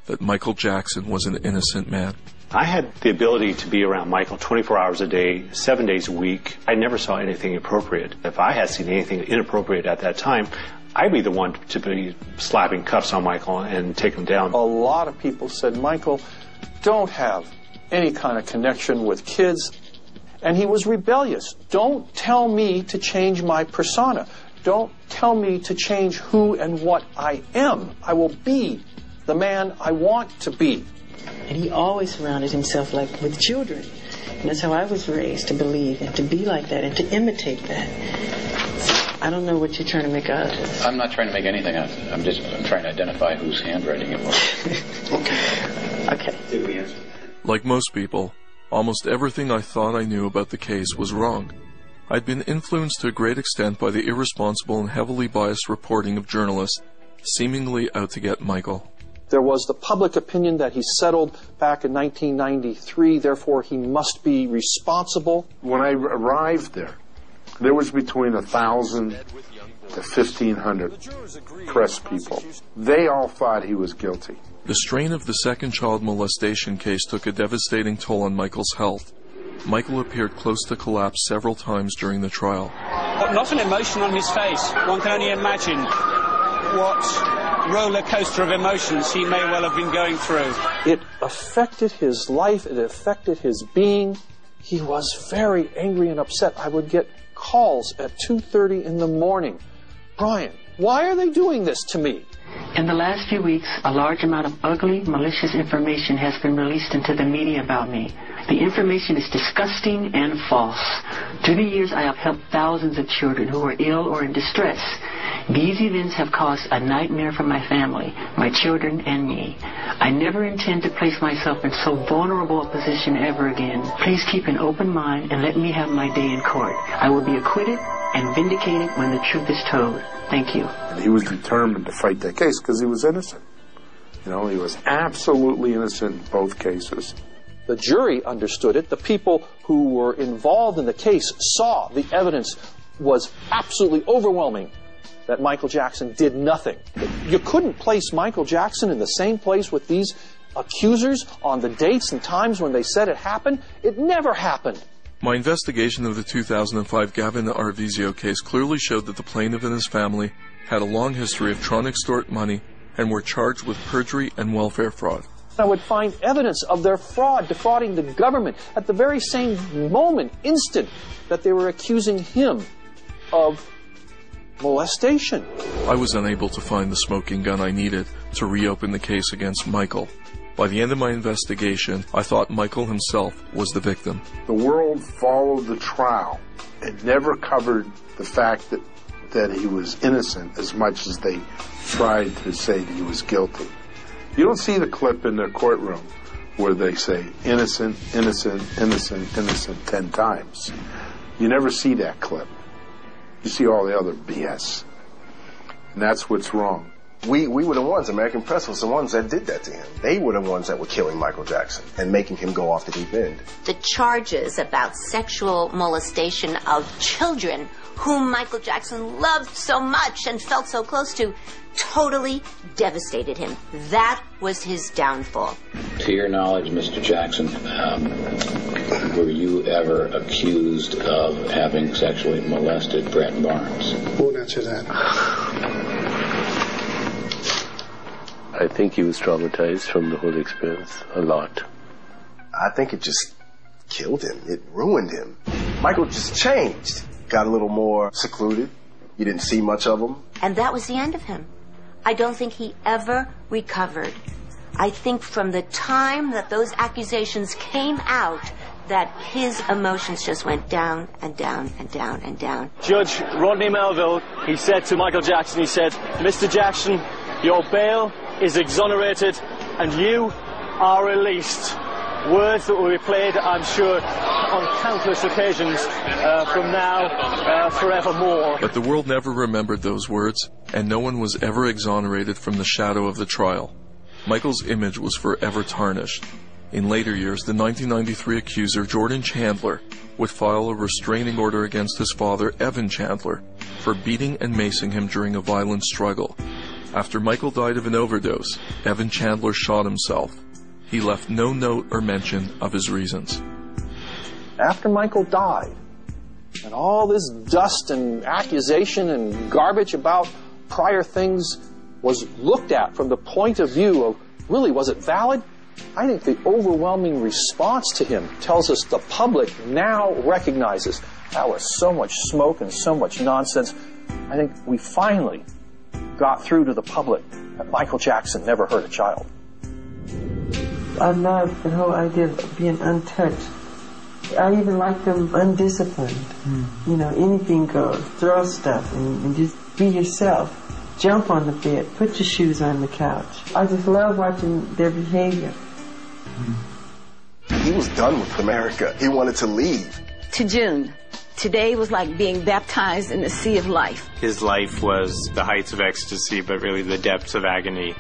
that Michael Jackson was an innocent man. I had the ability to be around Michael 24 hours a day, 7 days a week. I never saw anything appropriate. If I had seen anything inappropriate at that time, I'd be the one to be slapping cuffs on Michael and take him down. A lot of people said, Michael, don't have any kind of connection with kids. And he was rebellious. Don't tell me to change my persona. Don't tell me to change who and what I am. I will be the man I want to be. And he always surrounded himself with children. And that's how I was raised, to believe and to be like that and to imitate that. So I don't know what you're trying to make out of this. I'm not trying to make anything out of it. I'm trying to identify whose handwriting it was. Okay. Did we answer? Like most people, almost everything I thought I knew about the case was wrong. I'd been influenced to a great extent by the irresponsible and heavily biased reporting of journalists seemingly out to get Michael. There was the public opinion that he settled back in 1993, therefore he must be responsible. When I arrived there was between 1,000 to 1,500 press people. They all thought he was guilty. The strain of the second child molestation case took a devastating toll on Michael's health. Michael appeared close to collapse several times during the trial. But not an emotion on his face. One can only imagine what roller coaster of emotions he may well have been going through. It affected his life. It affected his being. He was very angry and upset. I would get calls at 2:30 in the morning. Brian, why are they doing this to me? In the last few weeks, a large amount of ugly, malicious information has been released into the media about me. The information is disgusting and false. Through the years, I have helped thousands of children who are ill or in distress. These events have caused a nightmare for my family, my children, and me. I never intend to place myself in so vulnerable a position ever again. Please keep an open mind and let me have my day in court. I will be acquitted and vindicated when the truth is told. Thank you. And he was determined to fight that case because he was innocent. He was absolutely innocent in both cases. The jury understood it. The people who were involved in the case saw the evidence was absolutely overwhelming that Michael Jackson did nothing. You couldn't place Michael Jackson in the same place with these accusers on the dates and times when they said it happened. It never happened. My investigation of the 2005 Gavin Arvizio case clearly showed that the plaintiff and his family had a long history of trying to extort money and were charged with perjury and welfare fraud. I would find evidence of their fraud, defrauding the government at the very same instant that they were accusing him of molestation. I was unable to find the smoking gun I needed to reopen the case against Michael. By the end of my investigation, I thought Michael himself was the victim. The world followed the trial and never covered the fact that he was innocent as much as they tried to say that he was guilty. You don't see the clip in the courtroom where they say innocent, innocent, innocent, innocent 10 times. You never see that clip. You see all the other BS. And that's what's wrong. We were the ones, American press was the ones that did that to him. They were the ones that were killing Michael Jackson and making him go off the deep end. The charges about sexual molestation of children whom Michael Jackson loved so much and felt so close to totally devastated him. That was his downfall. To your knowledge, Mr. Jackson, were you ever accused of having sexually molested Brett Barnes? Won't answer that. I think he was traumatized from the whole experience a lot. I think it just killed him. It ruined him. Michael just changed. Got a little more secluded. You didn't see much of him. And that was the end of him. I don't think he ever recovered. I think from the time that those accusations came out, that his emotions just went down and down and down and down. Judge Rodney Melville, he said to Michael Jackson, he said, Mr. Jackson, your bail is exonerated and you are released. Words that will be played, I'm sure, on countless occasions from now forevermore. But the world never remembered those words, and no one was ever exonerated from the shadow of the trial. Michael's image was forever tarnished. In later years, the 1993 accuser, Jordan Chandler, would file a restraining order against his father, Evan Chandler, for beating and macing him during a violent struggle. After Michael died of an overdose, Evan Chandler shot himself. He left no note or mention of his reasons. After Michael died, and all this dust and accusation and garbage about prior things was looked at from the point of view of, really, was it valid? I think the overwhelming response to him tells us the public now recognizes that was so much smoke and so much nonsense. I think we finally got through to the public that Michael Jackson never hurt a child. I love the whole idea of being untouched. I even like them undisciplined. You know, anything goes. Throw stuff and just be yourself. Jump on the bed. Put your shoes on the couch. I just love watching their behavior. He was done with America. He wanted to leave. To June, today was like being baptized in the sea of life. His life was the heights of ecstasy, but really the depths of agony.